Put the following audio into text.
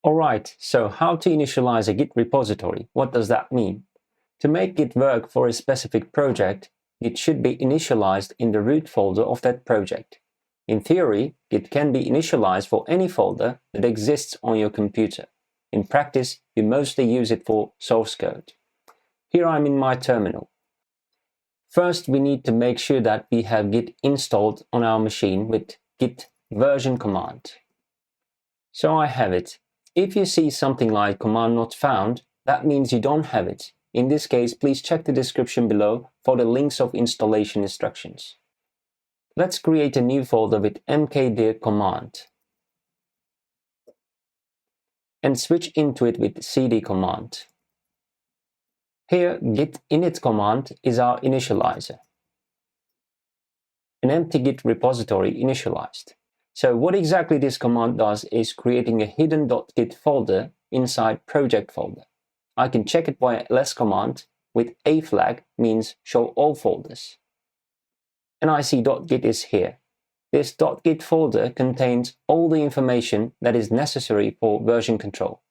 Alright, so how to initialize a Git repository? What does that mean? To make Git work for a specific project, Git should be initialized in the root folder of that project. In theory, Git can be initialized for any folder that exists on your computer. In practice, we mostly use it for source code. Here I'm in my terminal. First, we need to make sure that we have Git installed on our machine with git version command. So I have it. If you see something like command not found, that means you don't have it. In this case, please check the description below for the links of installation instructions. Let's create a new folder with mkdir command and switch into it with cd command. Here, git init command is our initializer. An empty Git repository initialized. So what exactly this command does is creating a hidden .git folder inside project folder. I can check it by ls command with a flag means show all folders. And I see .git is here. This .git folder contains all the information that is necessary for version control.